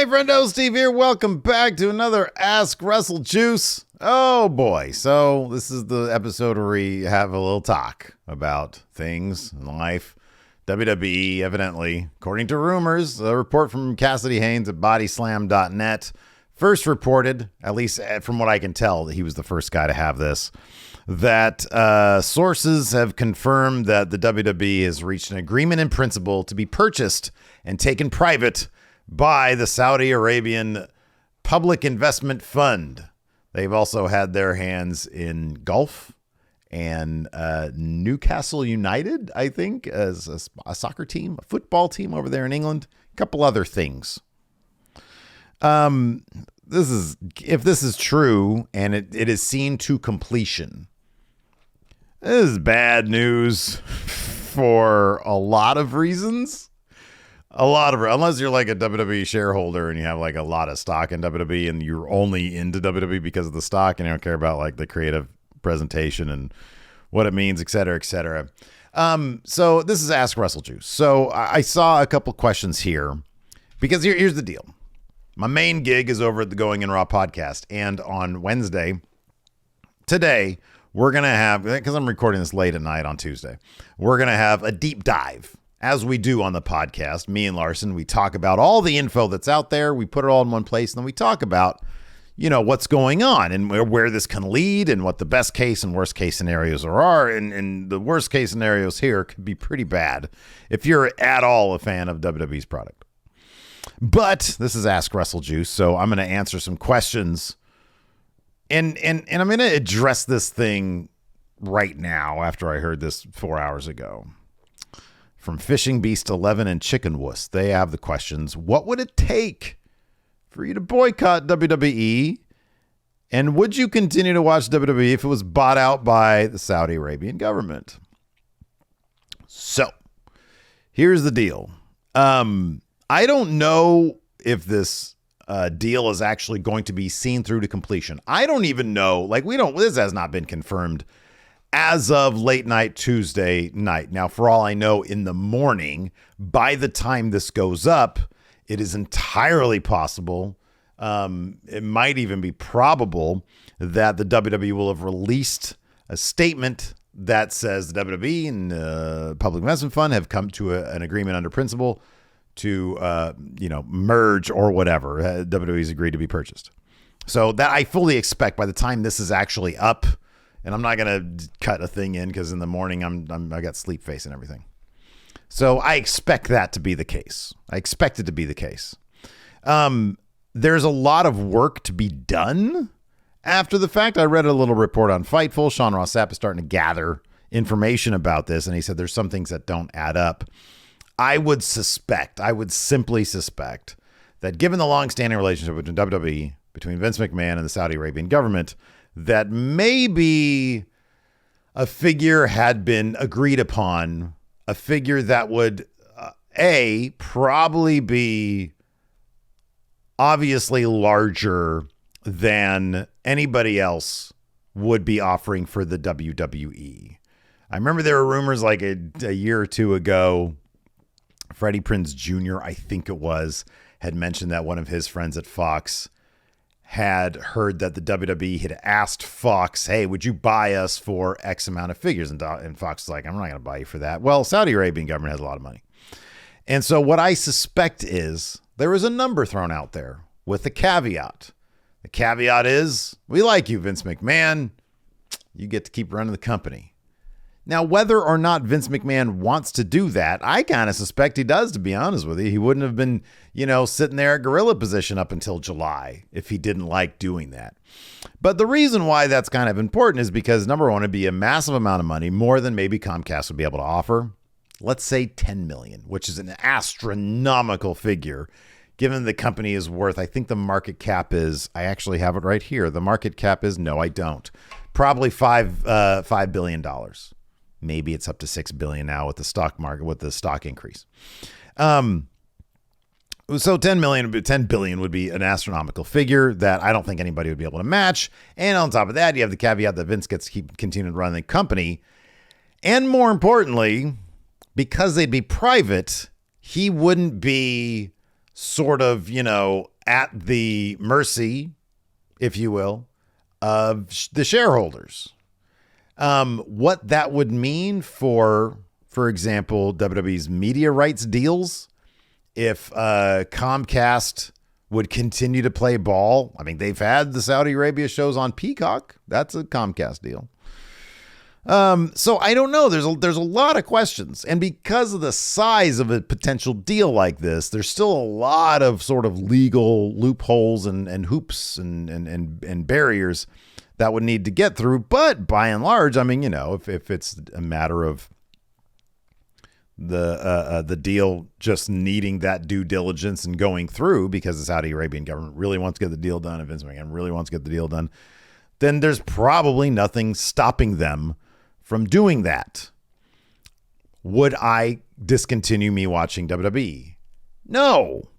Hey, friendo, Steve here. Welcome back to another Ask Russell Juice. Oh, boy. So this is the episode where we have a little talk about things in life. WWE, evidently, according to rumors, a report from Cassidy Haynes at bodyslam.net, first reported, at least from what I can tell, that he was the first guy to have this, that sources have confirmed that the WWE has reached an agreement in principle to be purchased and taken private by the Saudi Arabian Public Investment Fund. They've also had their hands in golf and Newcastle United, I think, as a soccer team, a football team over there in England, a couple other things. If this is true and it is seen to completion, this is bad news for a lot of reasons. Unless you're like a WWE shareholder and you have like a lot of stock in WWE and you're only into WWE because of the stock and you don't care about like the creative presentation and what it means, et cetera, et cetera. So this is Ask Russell Juice. So I saw a couple questions here because here's the deal. My main gig is over at the Going in Raw podcast. And on Wednesday, today, we're going to have, because I'm recording this late at night on Tuesday, we're going to have a deep dive. As we do on the podcast, me and Larson, we talk about all the info that's out there. We put it all in one place, and then we talk about, what's going on and where this can lead and what the best case and worst case scenarios are. And the worst case scenarios here could be pretty bad if you're at all a fan of WWE's product. But this is Ask Russell Juice, so I'm going to answer some questions. And I'm going to address this thing right now after I heard this 4 hours ago. From Fishing Beast 11 and Chicken Wuss, they have the questions. What would it take for you to boycott WWE? And would you continue to watch WWE if it was bought out by the Saudi Arabian government? So, here's the deal. I don't know if this deal is actually going to be seen through to completion. I don't even know. This has not been confirmed as of late night Tuesday night. Now, for all I know, in the morning, by the time this goes up, it is entirely possible. It might even be probable that the WWE will have released a statement that says the WWE and the Public Investment Fund have come to an agreement under principle to, merge or whatever. WWE's agreed to be purchased. So that I fully expect by the time this is actually up. And I'm not going to cut a thing in because in the morning I got sleep face and everything. So I expect that to be the case. I expect it to be the case. There's a lot of work to be done after the fact. I read a little report on Fightful. Sean Ross Sapp is starting to gather information about this. And he said there's some things that don't add up. I would simply suspect that given the long-standing relationship between WWE, between Vince McMahon and the Saudi Arabian government, that maybe a figure had been agreed upon, a figure that would, probably be obviously larger than anybody else would be offering for the WWE. I remember there were rumors like a year or two ago, Freddie Prinze Jr., I think it was, had mentioned that one of his friends at Fox had heard that the WWE had asked Fox, hey, would you buy us for X amount of figures? And Fox was like, I'm not going to buy you for that. Well, Saudi Arabian government has a lot of money. And so what I suspect is there was a number thrown out there with a caveat. The caveat is, we like you, Vince McMahon. You get to keep running the company. Now, whether or not Vince McMahon wants to do that, I kind of suspect he does, to be honest with you. He wouldn't have been, sitting there at gorilla position up until July if he didn't like doing that. But the reason why that's kind of important is because, number one, it'd be a massive amount of money, more than maybe Comcast would be able to offer. Let's say $10 million, which is an astronomical figure, given the company is worth, I think the market cap is, I actually have it right here. The market cap is, no, I don't. Probably $5 billion. Maybe it's up to $6 billion now with the stock market, with the stock increase. So $10 billion would be an astronomical figure that I don't think anybody would be able to match. And on top of that, you have the caveat that Vince gets to continue to run the company. And more importantly, because they'd be private, he wouldn't be sort of, at the mercy, if you will, of the shareholders. What that would mean for example, WWE's media rights deals, if Comcast would continue to play ball. I mean, they've had the Saudi Arabia shows on Peacock. That's a Comcast deal. So I don't know. There's a lot of questions. And because of the size of a potential deal like this, there's still a lot of sort of legal loopholes and hoops and barriers that would need to get through. But by and large, I mean, you know, if it's a matter of the deal just needing that due diligence and going through because the Saudi Arabian government really wants to get the deal done, and Vince McMahon really wants to get the deal done, then there's probably nothing stopping them from doing that. Would I discontinue me watching WWE? No,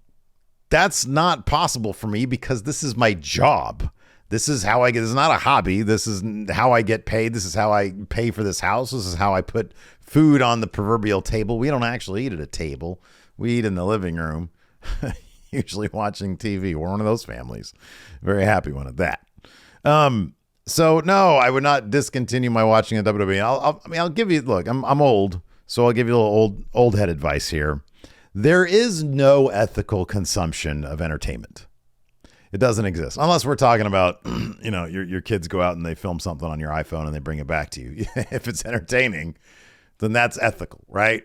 that's not possible for me because this is my job. This is how I get, this is not a hobby. This is how I get paid. This is how I pay for this house. This is how I put food on the proverbial table. We don't actually eat at a table. We eat in the living room, usually watching TV. We're one of those families. Very happy one at that. So no, I would not discontinue my watching of WWE. I'll give you, look, I'm old, so I'll give you a little old head advice here. There is no ethical consumption of entertainment. It doesn't exist unless we're talking about, you know, your kids go out and they film something on your iPhone and they bring it back to you. If it's entertaining, then that's ethical, right?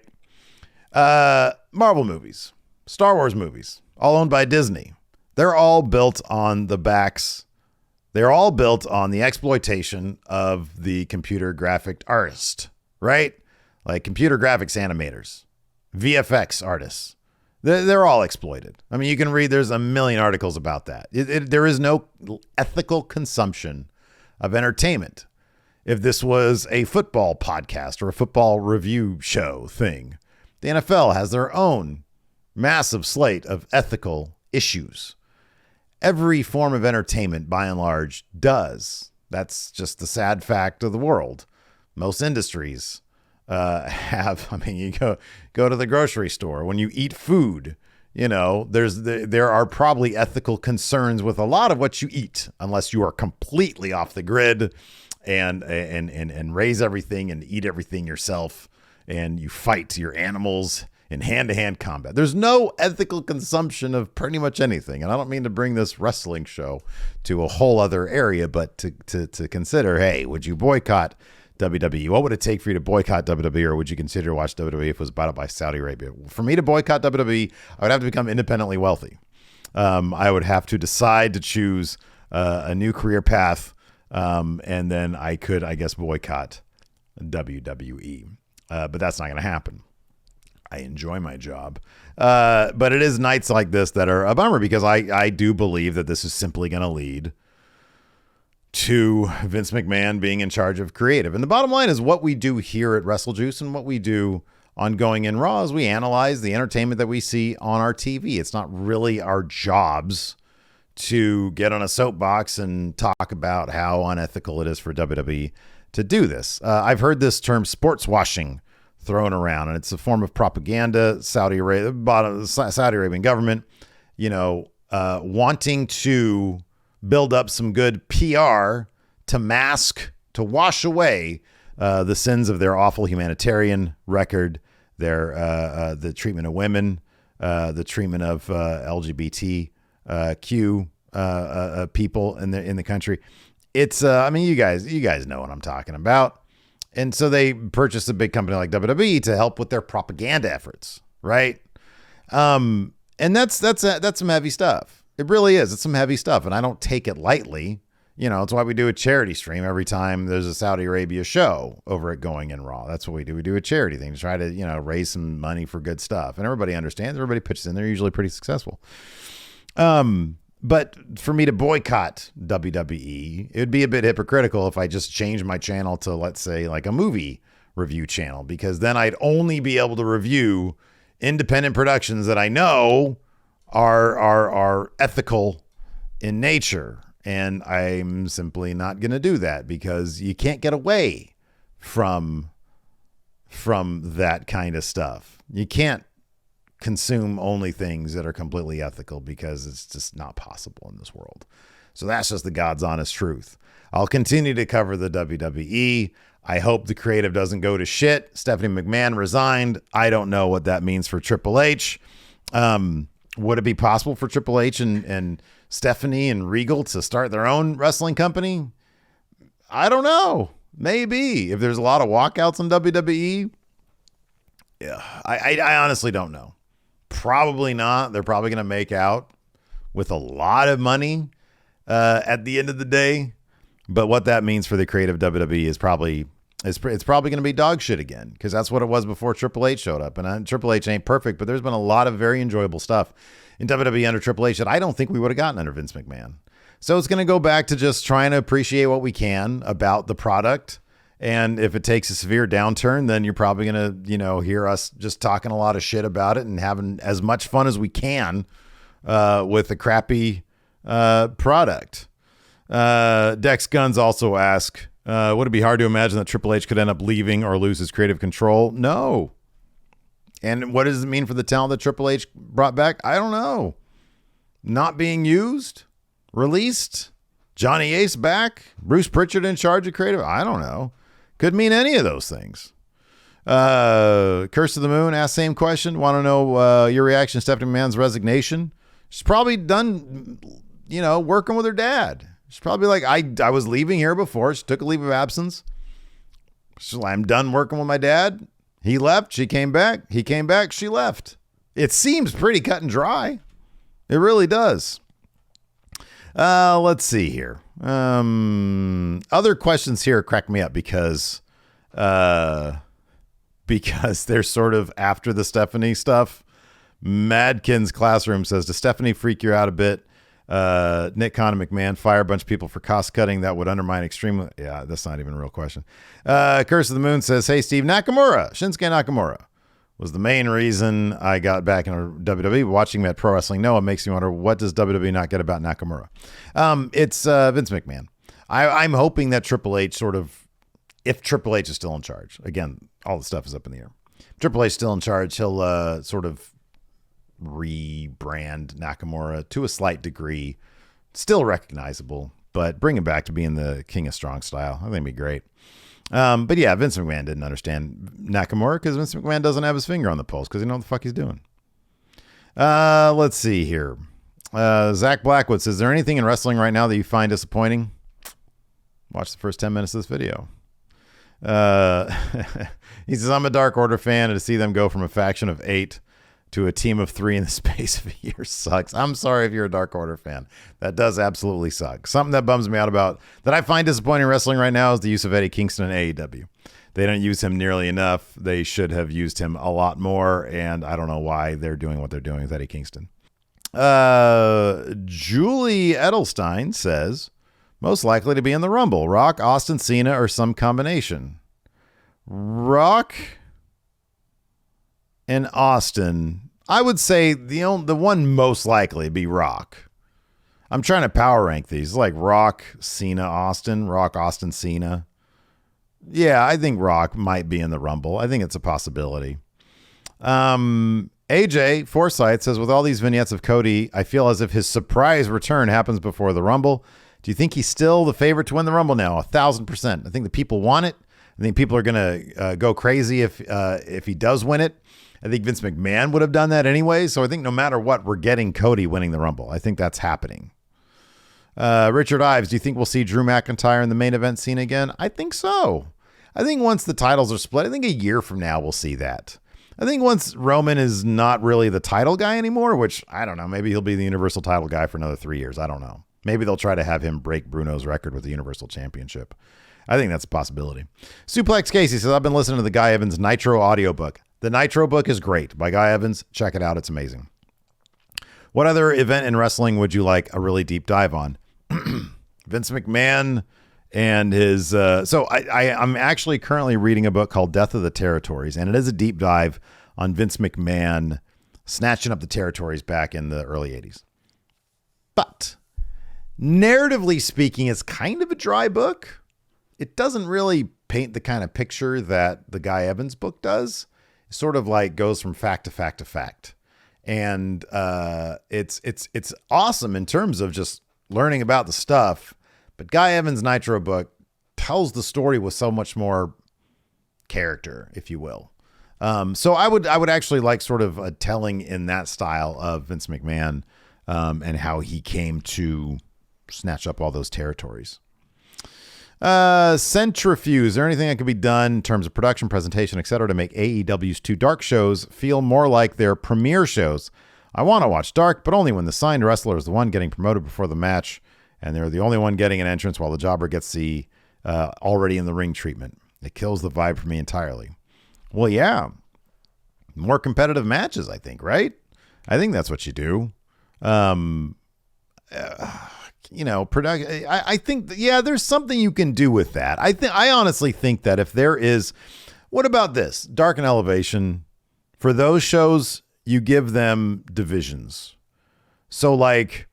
Marvel movies, Star Wars movies, all owned by Disney. They're all built on the backs. They're all built on the exploitation of the computer graphic artist, right? Like computer graphics animators, VFX artists. They're all exploited. I mean, you can read, there's a million articles about that. There is no ethical consumption of entertainment. If this was a football podcast or a football review show thing, the NFL has their own massive slate of ethical issues. Every form of entertainment, by and large, does. That's just the sad fact of the world. Most industries have, I mean, you go to the grocery store. When you eat food, you know, there are probably ethical concerns with a lot of what you eat, unless you are completely off the grid and raise everything and eat everything yourself, and you fight your animals in hand-to-hand combat. There's no ethical consumption of pretty much anything. And I don't mean to bring this wrestling show to a whole other area, but to consider, hey, would you boycott WWE? What would it take for you to boycott WWE, or would you consider watch WWE if it was bought up by Saudi Arabia? For me to boycott WWE, I would have to become independently wealthy. I would have to decide to choose a new career path, and then I could, I guess, boycott WWE. But that's not going to happen. I enjoy my job. But it is nights like this that are a bummer, because I do believe that this is simply going to lead to Vince McMahon being in charge of creative. And the bottom line is, what we do here at WrestleJuice and what we do on Going in Raw is we analyze the entertainment that we see on our TV. It's not really our jobs to get on a soapbox and talk about how unethical it is for WWE to do this. I've heard this term sports washing thrown around, and it's a form of propaganda. Saudi Arabian government, you know, wanting to build up some good PR to mask, to wash away the sins of their awful humanitarian record, their the treatment of women, the treatment of LGBTQ people in the country. It's I mean, you guys know what I'm talking about. And so they purchased a big company like WWE to help with their propaganda efforts, right? And that's some heavy stuff. It really is. It's some heavy stuff, and I don't take it lightly. You know, it's why we do a charity stream every time there's a Saudi Arabia show over at Going in Raw. That's what we do. We do a charity thing to try to, you know, raise some money for good stuff. And everybody understands. Everybody pitches in. They're usually pretty successful. But for me to boycott WWE, it would be a bit hypocritical if I just changed my channel to, let's say, like a movie review channel, because then I'd only be able to review independent productions that I know are ethical in nature. And I'm simply not going to do that, because you can't get away from that kind of stuff. You can't consume only things that are completely ethical because it's just not possible in this world. So that's just the God's honest truth. I'll continue to cover the WWE. I hope the creative doesn't go to shit. Stephanie McMahon resigned. I don't know what that means for Triple H. Would it be possible for Triple H and Stephanie and Regal to start their own wrestling company? I don't know. Maybe. If there's a lot of walkouts in WWE, yeah, I honestly don't know. Probably not. They're probably going to make out with a lot of money at the end of the day. But what that means for the creative WWE is probably it's probably going to be dog shit again, because that's what it was before Triple H showed up. And Triple H ain't perfect, but there's been a lot of very enjoyable stuff in WWE under Triple H that I don't think we would have gotten under Vince McMahon. So it's going to go back to just trying to appreciate what we can about the product. And if it takes a severe downturn, then you're probably going to, hear us just talking a lot of shit about it and having as much fun as we can with a crappy product. Dex Guns also ask, would it be hard to imagine that Triple H could end up leaving or lose his creative control? No. And what does it mean for the talent that Triple H brought back? I don't know. Not being used? Released? Johnny Ace back? Bruce Pritchard in charge of creative? I don't know. Could mean any of those things. Curse of the Moon asked same question. Want to know your reaction to Stephanie McMahon's resignation? She's probably done, working with her dad. She's probably like, I was leaving here before. She took a leave of absence. She's like, I'm done working with my dad. He left. She came back. He came back. She left. It seems pretty cut and dry. It really does. Let's see here. Other questions here crack me up because they're sort of after the Stephanie stuff. Madkin's Classroom says, does Stephanie freak you out a bit? Nick Khan and McMahon fire a bunch of people for cost cutting that would undermine extremely. Yeah, that's not even a real question. Curse of the Moon says, hey, Steve, Shinsuke Nakamura was the main reason I got back into WWE. Watching him at Pro Wrestling Noah makes me wonder, what does WWE not get about Nakamura? It's Vince McMahon. I'm hoping that Triple H if Triple H is still in charge, again, all the stuff is up in the air. Triple H still in charge, he'll sort of rebrand Nakamura to a slight degree, still recognizable, but bring him back to being the King of Strong Style. I think it'd be great. But yeah, Vince McMahon didn't understand Nakamura because Vince McMahon doesn't have his finger on the pulse because he knows what the fuck he's doing. Let's see here. Zach Blackwood says, is there anything in wrestling right now that you find disappointing? Watch the first 10 minutes of this video. He says, I'm a Dark Order fan, and to see them go from a faction of 8 to a team of 3 in the space of a year sucks. I'm sorry if you're a Dark Order fan. That does absolutely suck. Something that bums me out about that I find disappointing in wrestling right now is the use of Eddie Kingston in AEW. They don't use him nearly enough. They should have used him a lot more, and I don't know why they're doing what they're doing with Eddie Kingston. Julie Edelstein says, most likely to be in the Rumble, Rock, Austin, Cena, or some combination. Rock and Austin, I would say the one most likely be Rock. I'm trying to power rank these, like Rock, Cena, Austin, Rock, Austin, Cena. Yeah, I think Rock might be in the Rumble. I think it's a possibility. AJ Forsyth says, with all these vignettes of Cody, I feel as if his surprise return happens before the Rumble. Do you think he's still the favorite to win the Rumble now? 1,000%. I think the people want it. I think people are going to go crazy if he does win it. I think Vince McMahon would have done that anyway. So I think no matter what, we're getting Cody winning the Rumble. I think that's happening. Richard Ives, do you think we'll see Drew McIntyre in the main event scene again? I think so. I think once the titles are split, I think a year from now we'll see that. I think once Roman is not really the title guy anymore, which I don't know, maybe he'll be the Universal title guy for another 3 years. I don't know. Maybe they'll try to have him break Bruno's record with the Universal Championship. I think that's a possibility. Suplex Casey says, I've been listening to the Guy Evans Nitro audiobook. The Nitro book is great by Guy Evans. Check it out. It's amazing. What other event in wrestling would you like a really deep dive on? Vince McMahon and his... I'm actually currently reading a book called Death of the Territories, and it is a deep dive on Vince McMahon snatching up the territories back in the early 80s. But narratively speaking, it's kind of a dry book. It doesn't really paint the kind of picture that the Guy Evans book does. It sort of like goes from fact to fact to fact. And it's awesome in terms of just learning about the stuff. But Guy Evans' Nitro book tells the story with so much more character, if you will. So I would actually like sort of a telling in that style of Vince McMahon and how he came to snatch up all those territories. Centrifuge. Is there anything that could be done in terms of production, presentation, etc., to make AEW's 2 Dark shows feel more like their premiere shows? I want to watch Dark, but only when the signed wrestler is the one getting promoted before the match, and they're the only one getting an entrance while the jobber gets the already in the ring treatment. It kills the vibe for me entirely. Well, yeah. More competitive matches, I think, right? I think that's what you do. I think, there's something you can do with that. I honestly think that if there is, what about this? Dark and Elevation, for those shows, you give them divisions. So like,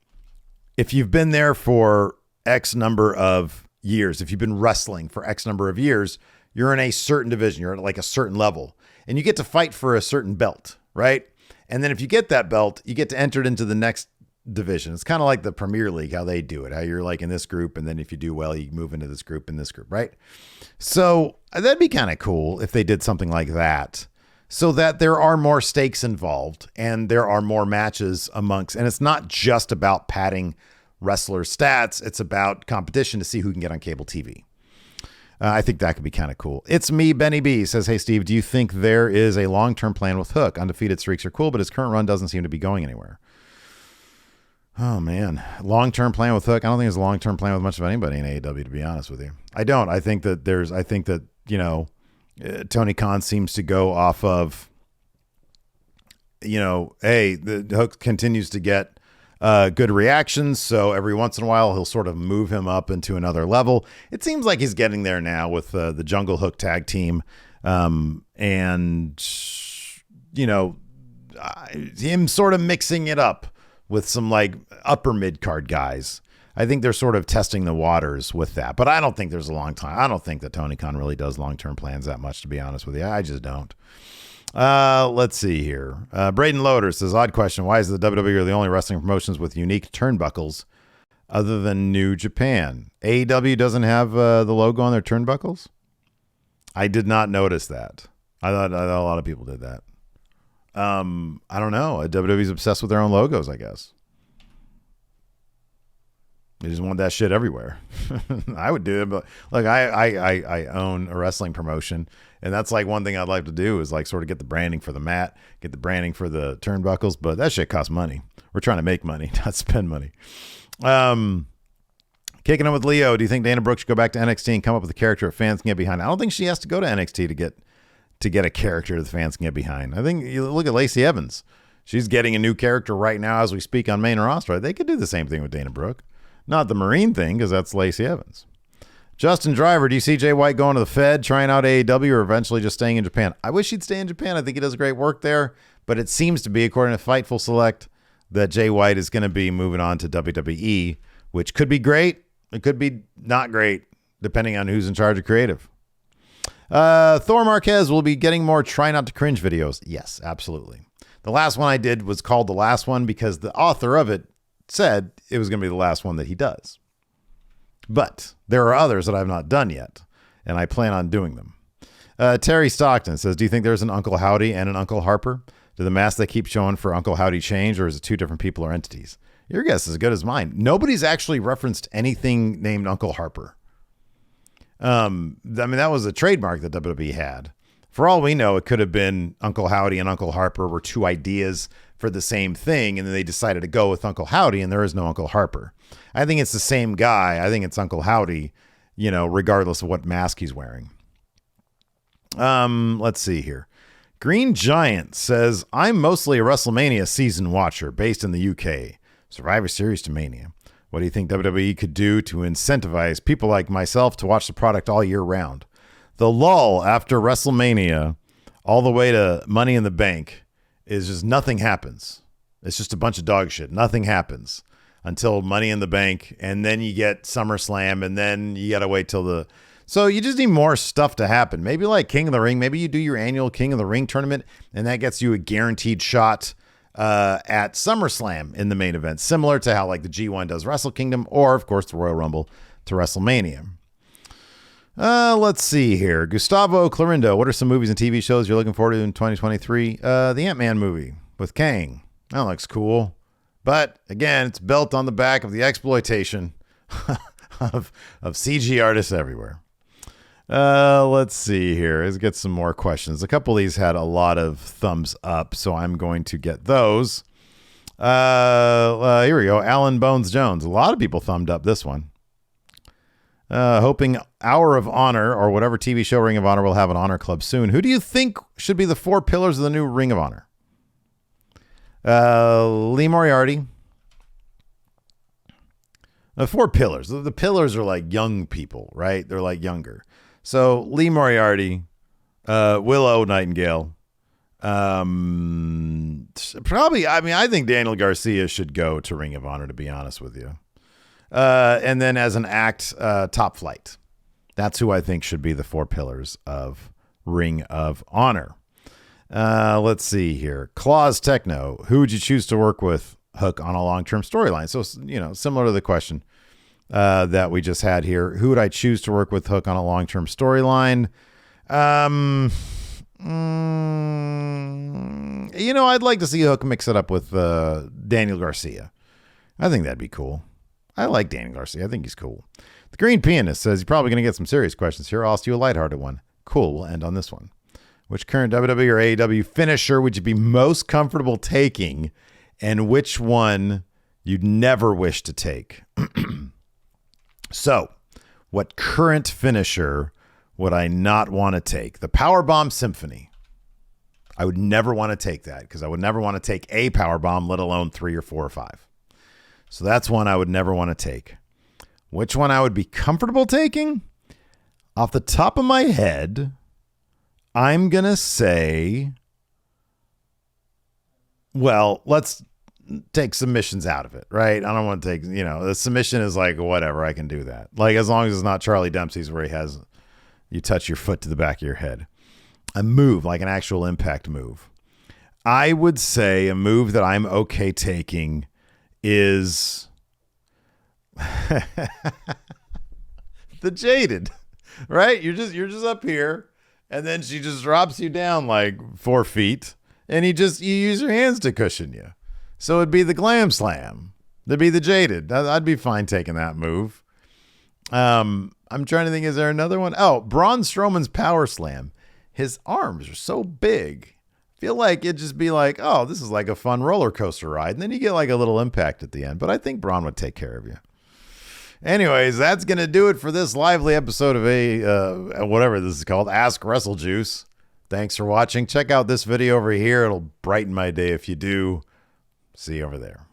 if you've been there for X number of years, if you've been wrestling for X number of years, you're in a certain division, you're at like a certain level, and you get to fight for a certain belt, right? And then if you get that belt, you get to enter it into the next division. It's kind of like the Premier League, how they do it, how you're like in this group, and then if you do well, you move into this group and this group, right? So that'd be kind of cool if they did something like that, so that there are more stakes involved and there are more matches amongst, and it's not just about padding wrestler stats. It's about competition to see who can get on cable TV. I think that could be kind of cool. It's me, Benny B says, hey, Steve, do you think there is a long-term plan with Hook? Undefeated streaks are cool, but his current run doesn't seem to be going anywhere. Oh, man. Long-term plan with Hook? I don't think there's a long-term plan with much of anybody in AEW, to be honest with you. I don't. I think that Tony Khan seems to go off of, the Hook continues to get good reactions. So every once in a while, he'll sort of move him up into another level. It seems like he's getting there now with the Jungle Hook tag team. Him sort of mixing it up with some like upper mid card guys. I think they're sort of testing the waters with that, but I don't think there's a long time. I don't think that Tony Khan really does long-term plans that much, to be honest with you. I just don't. Let's see here. Braden Loader says, odd question. Why is the WWE the only wrestling promotions with unique turnbuckles other than New Japan? AEW doesn't have the logo on their turnbuckles? I did not notice that. I thought a lot of people did that. I don't know. WWE's obsessed with their own logos, I guess. They just want that shit everywhere. I would do it, but like I own a wrestling promotion, and that's like one thing I'd like to do is like sort of get the branding for the mat, get the branding for the turnbuckles, but that shit costs money. We're trying to make money, not spend money. Kicking it with Leo. Do you think Dana Brooke should go back to NXT and come up with a character that fans can get behind? I don't think she has to go to NXT to get a character that the fans can get behind. I think you look at Lacey Evans. She's getting a new character right now as we speak on main roster. They could do the same thing with Dana Brooke. Not the Marine thing, because that's Lacey Evans. Justin Driver, do you see Jay White going to the Fed, trying out AEW, or eventually just staying in Japan? I wish he'd stay in Japan. I think he does great work there, but it seems to be, according to Fightful Select, that Jay White is going to be moving on to WWE, which could be great. It could be not great, depending on who's in charge of creative. Thor Marquez will be getting more Try Not to Cringe videos. Yes, absolutely. The last one I did was called The Last One because the author of it said it was going to be the last one that he does. But there are others that I've not done yet, and I plan on doing them. Terry Stockton says, do you think there's an Uncle Howdy and an Uncle Harper? Do the masks they keep showing for Uncle Howdy change, or is it two different people or entities? Your guess is as good as mine. Nobody's actually referenced anything named Uncle Harper. That was a trademark that WWE had. For all we know, it could have been Uncle Howdy and Uncle Harper were two ideas for the same thing, and then they decided to go with Uncle Howdy, and there is no Uncle Harper. I think it's the same guy. I think it's Uncle Howdy, regardless of what mask he's wearing. Let's see here. Green Giant says, I'm mostly a WrestleMania season watcher based in the UK. Survivor Series to Mania. What do you think WWE could do to incentivize people like myself to watch the product all year round? The lull after WrestleMania all the way to Money in the Bank is just nothing happens. It's just a bunch of dog shit. Nothing happens until Money in the Bank, and then you get SummerSlam, and then you got to wait till so you just need more stuff to happen. Maybe like King of the Ring. Maybe you do your annual King of the Ring tournament, and that gets you a guaranteed shot at SummerSlam in the main event, similar to how like the G1 does Wrestle Kingdom, or of course the Royal Rumble to WrestleMania. Let's see here. Gustavo Clarindo, what are some movies and TV shows you're looking forward to in 2023? The Ant-Man movie with Kang. That looks cool. But again, it's built on the back of the exploitation of CG artists everywhere. Let's see here. Let's get some more questions. A couple of these had a lot of thumbs up, so I'm going to get those. Here we go. Alan Bones Jones. A lot of people thumbed up this one. Hoping Hour of Honor or whatever TV show Ring of Honor will have an honor club soon. Who do you think should be the 4 pillars of the new Ring of Honor? Lee Moriarty. The 4 pillars. The pillars are like young people, right? They're like younger. So Lee Moriarty, Willow Nightingale. Probably, I think Daniel Garcia should go to Ring of Honor, to be honest with you. And then as an act, Top Flight. That's who I think should be the 4 pillars of Ring of Honor. Let's see here. Claus Techno. Who would you choose to work with Hook on a long-term storyline? So, similar to the question that we just had here. Who would I choose to work with Hook on a long-term storyline? I'd like to see Hook mix it up with Daniel Garcia. I think that'd be cool. I like Daniel Garcia. I think he's cool. The Green Pianist says you're probably going to get some serious questions here. I'll ask you a lighthearted one. Cool. We'll end on this one. Which current WWE or AEW finisher would you be most comfortable taking, and which one you'd never wish to take? So, what current finisher would I not want to take? The Powerbomb Symphony. I would never want to take that because I would never want to take a Powerbomb, let alone 3 or 4 or 5. So that's one I would never want to take. Which one I would be comfortable taking? Off the top of my head, I'm going to say, well, let's take submissions out of it, right? I don't want to take, the submission is like, whatever, I can do that. Like, as long as it's not Charlie Dempsey's where you touch your foot to the back of your head. A move, like an actual impact move. I would say a move that I'm okay taking is the Jaded, right? You're just up here, and then she just drops you down like 4 feet, and you use your hands to cushion you. So it'd be the Glam Slam. It'd be the Jaded. I'd be fine taking that move. I'm trying to think, is there another one? Oh, Braun Strowman's Power Slam. His arms are so big. I feel like it'd just be like, oh, this is like a fun roller coaster ride. And then you get like a little impact at the end. But I think Braun would take care of you. Anyways, that's going to do it for this lively episode of whatever this is called, Ask Wrestle Juice. Thanks for watching. Check out this video over here. It'll brighten my day if you do. See you over there.